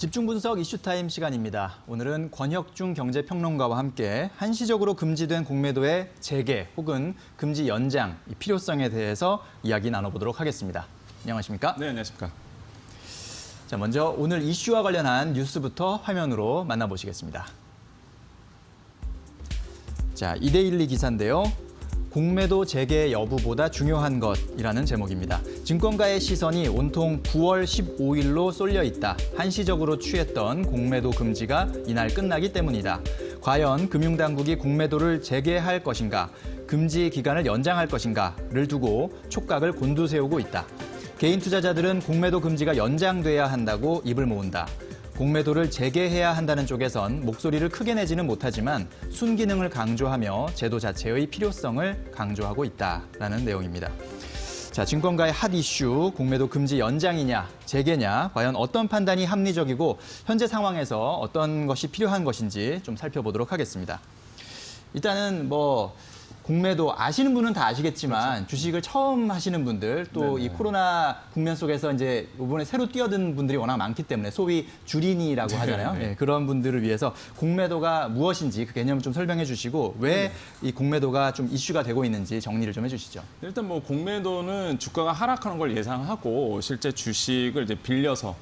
집중 분석 이슈타임 시간입니다. 오늘은 권혁중 경제평론가와 함께 한시적으로 금지된 공매도의 재개 혹은 금지 연장 필요성에 대해서 이야기 나눠보도록 하겠습니다. 안녕하십니까? 네, 안녕하십니까? 자, 먼저 오늘 이슈와 관련한 뉴스부터 화면으로 만나보시겠습니다. 자, 이데일리 기사인데요. 공매도 재개 여부보다 중요한 것이라는 제목입니다. 증권가의 시선이 온통 9월 15일로 쏠려 있다. 한시적으로 취했던 공매도 금지가 이날 끝나기 때문이다. 과연 금융당국이 공매도를 재개할 것인가, 금지 기간을 연장할 것인가를 두고 촉각을 곤두세우고 있다. 개인 투자자들은 공매도 금지가 연장돼야 한다고 입을 모은다. 공매도를 재개해야 한다는 쪽에선 목소리를 크게 내지는 못하지만 순기능을 강조하며 제도 자체의 필요성을 강조하고 있다라는 내용입니다. 자, 증권가의 핫 이슈, 공매도 금지 연장이냐, 재개냐, 과연 어떤 판단이 합리적이고 현재 상황에서 어떤 것이 필요한 것인지 좀 살펴보도록 하겠습니다. 일단은 공매도 아시는 분은 다 아시겠지만 그렇죠. 주식을 처음 하시는 분들 또 이 코로나 국면 속에서 이제 이번에 새로 뛰어든 분들이 워낙 많기 때문에 소위 주린이라고 하잖아요. 네, 그런 분들을 위해서 공매도가 무엇인지 그 개념을 좀 설명해 주시고 왜 이 공매도가 좀 이슈가 되고 있는지 정리를 좀 해주시죠. 일단 공매도는 주가가 하락하는 걸 예상하고 실제 주식을 이제 빌려서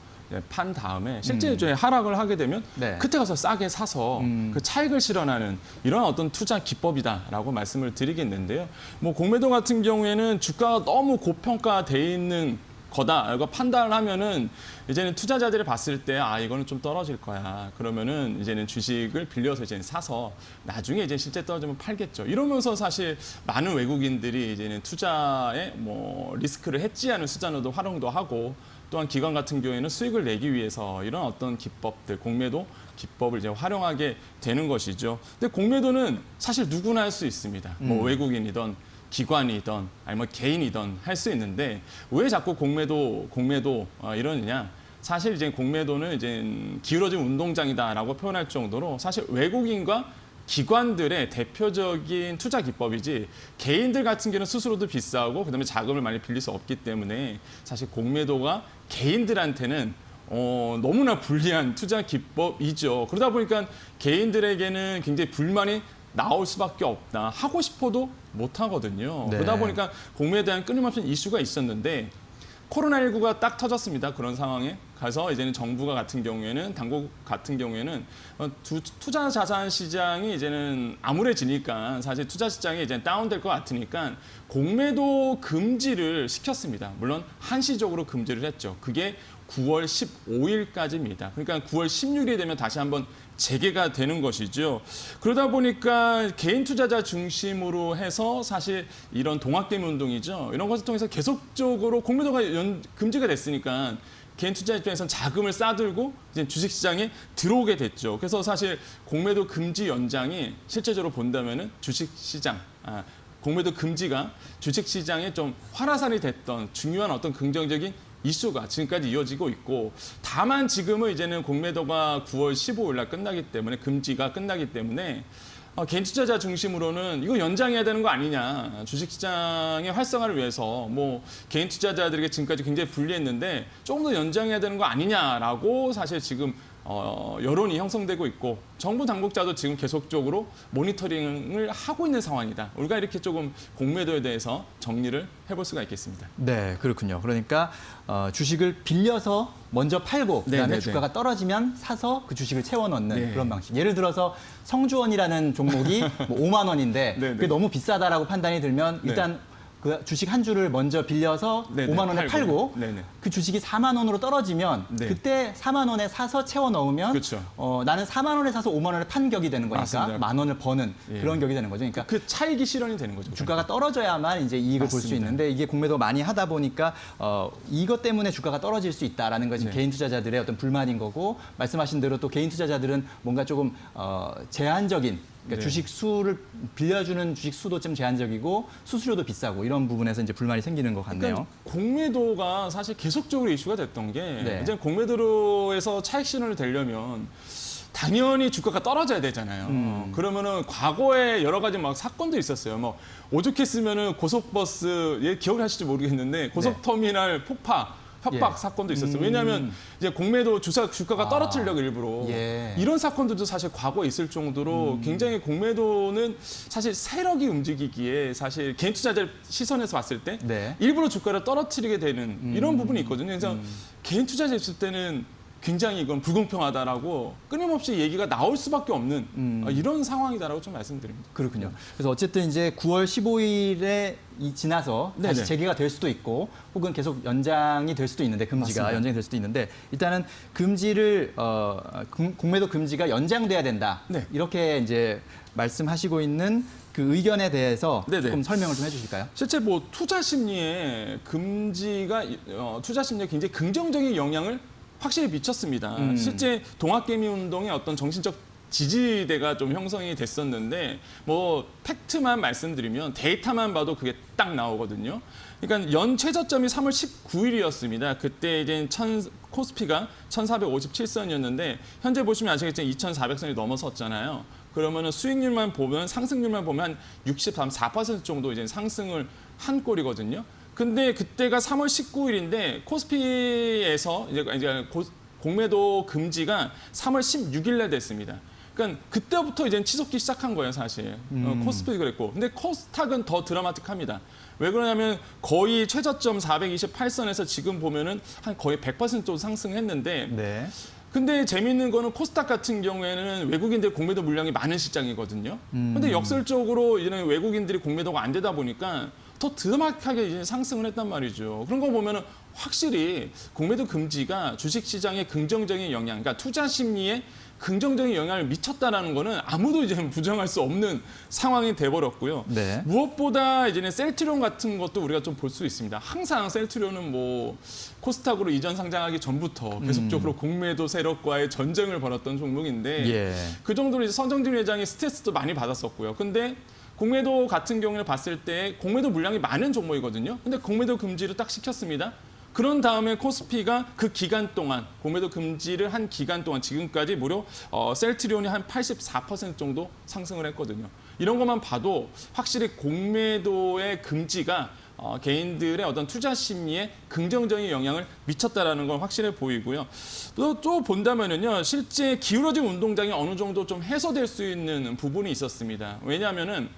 판 다음에 실제 이제 하락을 하게 되면 그때 가서 싸게 사서 그 차익을 실현하는 이런 어떤 투자 기법이다라고 말씀을 드리겠는데요. 공매도 같은 경우에는 주가가 너무 고평가돼 있는 거다라고 판단을 하면은 이제는 투자자들이 봤을 때 이거는 좀 떨어질 거야. 그러면은 이제는 주식을 빌려서 이제 사서 나중에 이제 실제 떨어지면 팔겠죠. 이러면서 사실 많은 외국인들이 이제는 투자에 리스크를 해지하는 수단으로도 활용도 하고 또한 기관 같은 경우에는 수익을 내기 위해서 이런 어떤 기법들, 공매도 기법을 이제 활용하게 되는 것이죠. 근데 공매도는 사실 누구나 할 수 있습니다. 외국인이든 기관이든 아니면 개인이든 할 수 있는데 왜 자꾸 공매도 이러느냐? 사실 이제 공매도는 이제 기울어진 운동장이다라고 표현할 정도로 사실 외국인과 기관들의 대표적인 투자 기법이지 개인들 같은 경우는 스스로도 비싸고 그다음에 자금을 많이 빌릴 수 없기 때문에 사실 공매도가 개인들한테는 너무나 불리한 투자 기법이죠. 그러다 보니까 개인들에게는 굉장히 불만이 나올 수밖에 없다. 하고 싶어도 못 하거든요. 네. 그러다 보니까 공매도에 대한 끊임없는 이슈가 있었는데 코로나19가 딱 터졌습니다. 그런 상황에 가서 이제는 정부가 같은 경우에는 당국 같은 경우에는 투자 자산 시장이 이제는 암울해지니까 사실 투자 시장이 이제 다운될 것 같으니까 공매도 금지를 시켰습니다. 물론 한시적으로 금지를 했죠. 그게 9월 15일까지입니다. 그러니까 9월 16일이 되면 다시 한번 재개가 되는 것이죠. 그러다 보니까 개인 투자자 중심으로 해서 사실 이런 동학개미 운동이죠. 이런 것을 통해서 계속적으로 공매도가 금지가 됐으니까 개인 투자 입장에서는 자금을 싸들고 이제 주식시장에 들어오게 됐죠. 그래서 사실 공매도 금지 연장이 실제적으로 본다면은 주식시장, 공매도 금지가 주식시장에 좀 활화산이 됐던 중요한 어떤 긍정적인 이슈가 지금까지 이어지고 있고 다만 지금은 이제는 공매도가 9월 15일 날 끝나기 때문에 금지가 끝나기 때문에 개인 투자자 중심으로는 이거 연장해야 되는 거 아니냐. 주식시장의 활성화를 위해서 개인 투자자들에게 지금까지 굉장히 불리했는데 조금 더 연장해야 되는 거 아니냐라고 사실 지금 여론이 형성되고 있고 정부 당국자도 지금 계속적으로 모니터링을 하고 있는 상황이다. 우리가 이렇게 조금 공매도에 대해서 정리를 해볼 수가 있겠습니다. 네, 그렇군요. 그러니까 주식을 빌려서 먼저 팔고 그다음에 주가가 떨어지면 사서 그 주식을 채워 넣는 그런 방식. 예를 들어서 성주원이라는 종목이 5만 원인데 그게 너무 비싸다라고 판단이 들면 일단 그 주식 한 주를 먼저 빌려서 5만 원에 팔고 그 주식이 4만 원으로 떨어지면 그때 4만 원에 사서 채워 넣으면 나는 4만 원에 사서 5만 원에 판 격이 되는 거니까 맞습니다. 만 원을 버는 그런 격이 되는 거죠. 그러니까 그 차익이 실현이 되는 거죠. 주가가 떨어져야만 이제 이익을 볼 수 있는데 이게 공매도 많이 하다 보니까 이것 때문에 주가가 떨어질 수 있다라는 것이 개인 투자자들의 어떤 불만인 거고 말씀하신 대로 또 개인 투자자들은 뭔가 조금 제한적인 그러니까 주식 수를 빌려주는 주식 수도 좀 제한적이고 수수료도 비싸고 이런 부분에서 이제 불만이 생기는 것 같네요. 그러니까 공매도가 사실 계속적으로 이슈가 됐던 게 이제 공매도로에서 차익 실현을 되려면 당연히 주가가 떨어져야 되잖아요. 그러면은 과거에 여러 가지 사건도 있었어요. 오죽했으면은 고속버스, 기억을 하실지 모르겠는데 고속터미널 폭파 협박 예. 사건도 있었어요. 왜냐하면 이제 공매도 주가가 떨어뜨리려고 일부러 예. 이런 사건들도 사실 과거에 있을 정도로 굉장히 공매도는 사실 세력이 움직이기에 사실 개인 투자자 시선에서 봤을 때 네. 일부러 주가를 떨어뜨리게 되는 이런 부분이 있거든요. 그래서 개인 투자자 있을 때는 굉장히 이건 불공평하다라고 끊임없이 얘기가 나올 수밖에 없는 이런 상황이다라고 좀 말씀드립니다. 그렇군요. 그래서 어쨌든 이제 9월 15일에 지나서 다시 네네. 재개가 될 수도 있고 혹은 계속 연장이 될 수도 있는데 금지가 맞습니다. 연장이 될 수도 있는데 일단은 금지를 공매도 금지가 연장돼야 된다. 네. 이렇게 이제 말씀하시고 있는 그 의견에 대해서 네네. 조금 설명을 좀 해주실까요? 실제 뭐 투자 심리에 금지가 투자 심리에 굉장히 긍정적인 영향을 확실히 미쳤습니다. 실제 동학개미 운동의 어떤 정신적 지지대가 좀 형성이 됐었는데 뭐 팩트만 말씀드리면 데이터만 봐도 그게 딱 나오거든요. 그러니까 연 최저점이 3월 19일이었습니다. 그때 이제 코스피가 1,457선이었는데 현재 보시면 아시겠지만 2,400선이 넘어섰잖아요. 그러면은 수익률만 보면 상승률만 보면 한 64% 정도 이제 상승을 한 꼴이거든요. 근데 그때가 3월 19일인데 코스피에서 이제 공매도 금지가 3월 16일에 됐습니다. 그러니까 그때부터 이제 치솟기 시작한 거예요, 사실. 코스피 그랬고. 근데 코스닥은 더 드라마틱합니다. 왜 그러냐면 거의 최저점 428선에서 지금 보면은 한 거의 100% 정도 상승했는데 네. 근데 재미있는 거는 코스닥 같은 경우에는 외국인들 공매도 물량이 많은 시장이거든요. 근데 역설적으로 이제는 외국인들이 공매도가 안 되다 보니까 더 드라마틱하게 이제 상승을 했단 말이죠. 그런 거 보면은 확실히 공매도 금지가 주식 시장에 긍정적인 영향, 그러니까 투자 심리에 긍정적인 영향을 미쳤다라는 거는 아무도 이제 부정할 수 없는 상황이 돼버렸고요. 네. 무엇보다 이제는 셀트리온 같은 것도 우리가 좀 볼 수 있습니다. 항상 셀트리온은 뭐 코스닥으로 이전 상장하기 전부터 계속적으로 공매도 세력과의 전쟁을 벌였던 종목인데 예. 그 정도로 이제 선정진 회장이 스트레스도 많이 받았었고요. 근데 공매도 같은 경우를 봤을 때 공매도 물량이 많은 종목이거든요. 근데 공매도 금지를 딱 시켰습니다. 그런 다음에 코스피가 그 기간 동안 공매도 금지를 한 기간 동안 지금까지 무려 셀트리온이 한 84% 정도 상승을 했거든요. 이런 것만 봐도 확실히 공매도의 금지가 개인들의 어떤 투자 심리에 긍정적인 영향을 미쳤다라는 건 확실해 보이고요. 또 본다면은요, 실제 기울어진 운동장이 어느 정도 좀 해소될 수 있는 부분이 있었습니다. 왜냐하면은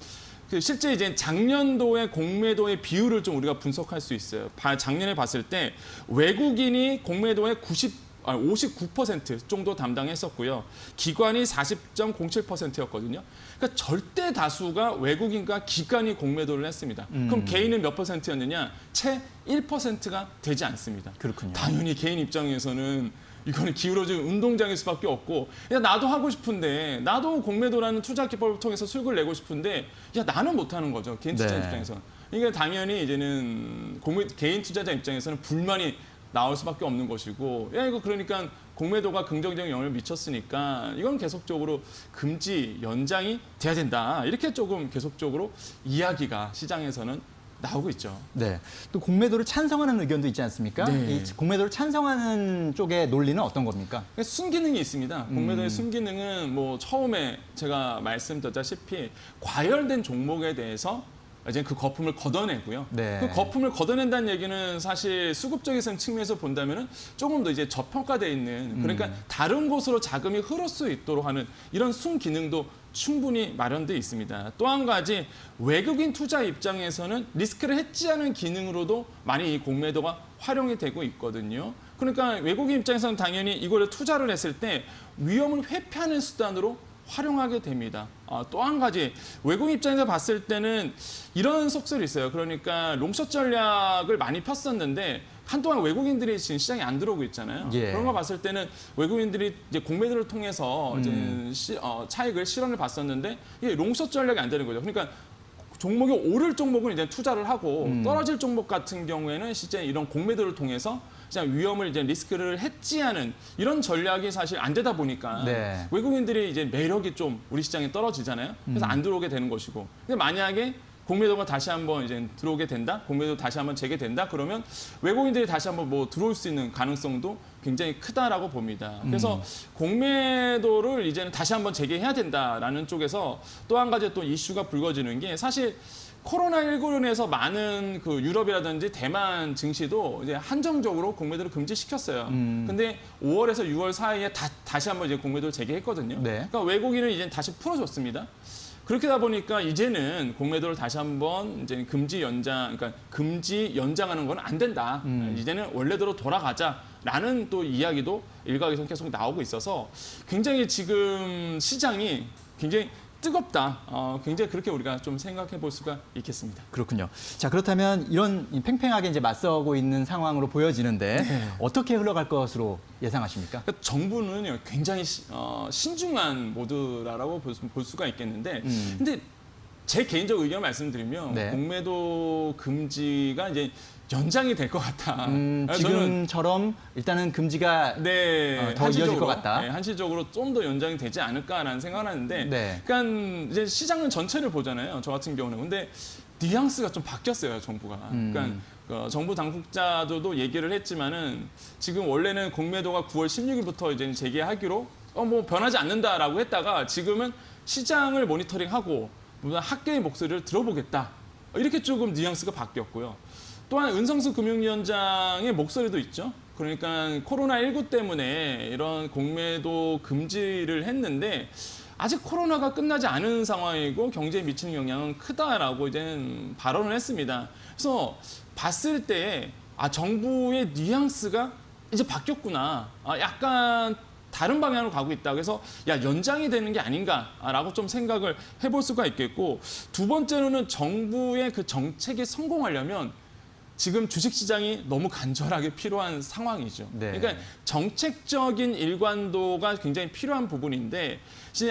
실제 이제 작년도의 공매도의 비율을 좀 우리가 분석할 수 있어요. 작년에 봤을 때 외국인이 공매도의 59% 정도 담당했었고요. 기관이 40.07%였거든요. 그러니까 절대 다수가 외국인과 기관이 공매도를 했습니다. 그럼 개인은 몇 %였느냐? 채 1%가 되지 않습니다. 그렇군요. 당연히 개인 입장에서는 이거는 기울어진 운동장일 수밖에 없고, 야 나도 하고 싶은데, 나도 공매도라는 투자 기법을 통해서 수익을 내고 싶은데, 야 나는 못 하는 거죠. 개인 투자 네. 입장에서는. 이게 당연히 이제는 개인 투자자 입장에서는 불만이 나올 수밖에 없는 것이고, 야 이거 그러니까 공매도가 긍정적인 영향을 미쳤으니까 이건 계속적으로 금지 연장이 돼야 된다. 이렇게 조금 계속적으로 이야기가 시장에서는 나오고 있죠. 네. 또 공매도를 찬성하는 의견도 있지 않습니까? 네. 이 공매도를 찬성하는 쪽의 논리는 어떤 겁니까? 순기능이 있습니다. 공매도의 순기능은 뭐 처음에 제가 말씀드렸다시피 과열된 종목에 대해서 이제 그 거품을 걷어내고요. 네. 그 거품을 걷어낸다는 얘기는 사실 수급적인 측면에서 본다면은 조금 더 이제 저평가돼 있는, 그러니까 다른 곳으로 자금이 흐를 수 있도록 하는 이런 순기능도 충분히 마련돼 있습니다. 또 한 가지 외국인 투자 입장에서는 리스크를 해지하는 기능으로도 많이 이 공매도가 활용이 되고 있거든요. 그러니까 외국인 입장에서는 당연히 이거를 투자를 했을 때 위험을 회피하는 수단으로 활용하게 됩니다. 또 한 가지 외국인 입장에서 봤을 때는 이런 속설이 있어요. 그러니까 롱숏 전략을 많이 폈었는데 한동안 외국인들이 지금 시장에 안 들어오고 있잖아요. 예. 그런 거 봤을 때는 외국인들이 이제 공매도를 통해서 이제 차익을 실현을 봤었는데 이게 롱숏 전략이 안 되는 거죠. 그러니까 종목이 오를 종목은 이제 투자를 하고 떨어질 종목 같은 경우에는 실제 이런 공매도를 통해서 그냥 위험을 이제 리스크를 해지하는 이런 전략이 사실 안 되다 보니까 네. 외국인들이 이제 매력이 좀 우리 시장에 떨어지잖아요. 그래서 안 들어오게 되는 것이고. 근데 만약에 공매도가 다시 한번 이제 들어오게 된다, 공매도 다시 한번 재개된다, 그러면 외국인들이 다시 한번 뭐 들어올 수 있는 가능성도 굉장히 크다라고 봅니다. 그래서 공매도를 이제는 다시 한번 재개해야 된다라는 쪽에서 또 한 가지 또 이슈가 불거지는 게 사실 코로나19로 인해서 많은 그 유럽이라든지 대만 증시도 이제 한정적으로 공매도를 금지시켰어요. 근데 5월에서 6월 사이에 다시 한번 이제 공매도를 재개했거든요. 네. 그러니까 외국인은 이제 다시 풀어줬습니다. 그렇게 하다 보니까 이제는 공매도를 다시 한번 이제 금지 연장하는 건 안 된다. 이제는 원래대로 돌아가자라는 또 이야기도 일각에서 계속 나오고 있어서 굉장히 지금 시장이 굉장히 뜨겁다. 굉장히 그렇게 우리가 좀 생각해 볼 수가 있겠습니다. 그렇군요. 자, 그렇다면 이런 팽팽하게 이제 맞서고 있는 상황으로 보여지는데 어떻게 흘러갈 것으로 예상하십니까? 그러니까 정부는요, 굉장히 신중한 모드라고 볼 수가 있겠는데, 근데 제 개인적 의견을 말씀드리면 네. 공매도 금지가 이제 연장이 될 것 같다. 지금처럼 일단은 금지가 네, 더 이어질 것 같다. 네, 한시적으로 좀 더 연장이 되지 않을까라는 생각을 하는데, 네. 그러니까 이제 시장은 전체를 보잖아요. 저 같은 경우는. 근데 뉘앙스가 좀 바뀌었어요, 정부가. 그러니까 정부 당국자들도 얘기를 했지만은 지금 원래는 공매도가 9월 16일부터 이제 재개하기로 뭐 변하지 않는다라고 했다가 지금은 시장을 모니터링하고 학계의 목소리를 들어보겠다. 이렇게 조금 뉘앙스가 바뀌었고요. 또한 은성수 금융위원장의 목소리도 있죠. 그러니까 코로나19 때문에 이런 공매도 금지를 했는데 아직 코로나가 끝나지 않은 상황이고 경제에 미치는 영향은 크다라고 이제 발언을 했습니다. 그래서 봤을 때 정부의 뉘앙스가 이제 바뀌었구나. 약간 다른 방향으로 가고 있다. 그래서 연장이 되는 게 아닌가라고 좀 생각을 해볼 수가 있겠고, 두 번째로는 정부의 그 정책이 성공하려면 지금 주식시장이 너무 간절하게 필요한 상황이죠. 네. 그러니까 정책적인 일관도가 굉장히 필요한 부분인데,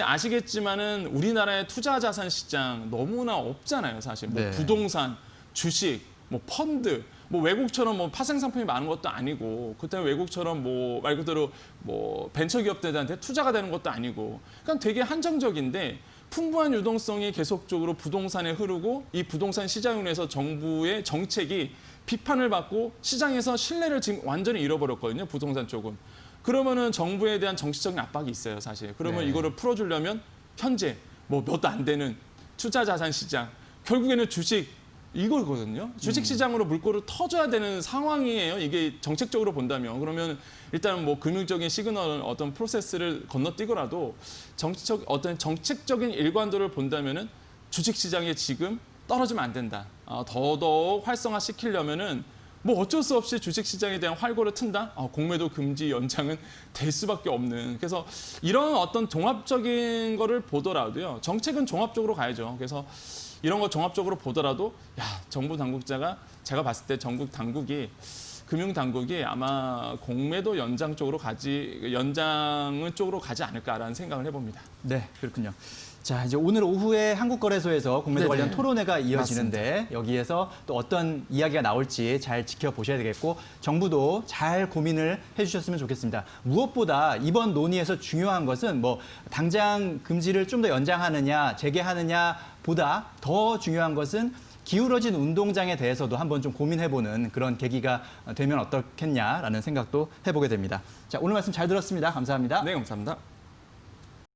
아시겠지만은 우리나라의 투자자산 시장 너무나 없잖아요, 사실. 뭐 네. 부동산, 주식, 뭐 펀드, 뭐 외국처럼 뭐 파생 상품이 많은 것도 아니고, 그때는 외국처럼 뭐 말 그대로 뭐 벤처기업들한테 투자가 되는 것도 아니고, 그러니까 되게 한정적인데 풍부한 유동성이 계속적으로 부동산에 흐르고, 이 부동산 시장으로 해서 정부의 정책이 비판을 받고 시장에서 신뢰를 지금 완전히 잃어버렸거든요, 부동산 쪽은. 그러면은 정부에 대한 정치적인 압박이 있어요, 사실. 그러면 네. 이거를 풀어주려면 현재 뭐 몇 안 되는 투자자산 시장, 결국에는 주식, 이거거든요. 주식시장으로 물꼬를 터줘야 되는 상황이에요. 이게 정책적으로 본다면. 그러면 일단 뭐 금융적인 시그널 어떤 프로세스를 건너뛰고라도 어떤 정책적인 일관도를 본다면은 주식시장에 지금 떨어지면 안 된다. 더더욱 활성화시키려면은 뭐 어쩔 수 없이 주식시장에 대한 활고를 튼다? 공매도 금지 연장은 될 수밖에 없는. 그래서 이런 어떤 종합적인 거를 보더라도요. 정책은 종합적으로 가야죠. 그래서 이런 거 종합적으로 보더라도 정부 당국자가, 제가 봤을 때 전국 당국이, 금융 당국이 아마 공매도 연장 쪽으로 연장은 쪽으로 가지 않을까라는 생각을 해봅니다. 네, 그렇군요. 자, 이제 오늘 오후에 한국거래소에서 공매도 네네. 관련 토론회가 이어지는데 여기에서 또 어떤 이야기가 나올지 잘 지켜보셔야 되겠고, 정부도 잘 고민을 해주셨으면 좋겠습니다. 무엇보다 이번 논의에서 중요한 것은 뭐 당장 금지를 좀 더 연장하느냐 재개하느냐 보다 더 중요한 것은 기울어진 운동장에 대해서도 한번 좀 고민해보는 그런 계기가 되면 어떻겠냐라는 생각도 해보게 됩니다. 자, 오늘 말씀 잘 들었습니다. 감사합니다. 네, 감사합니다.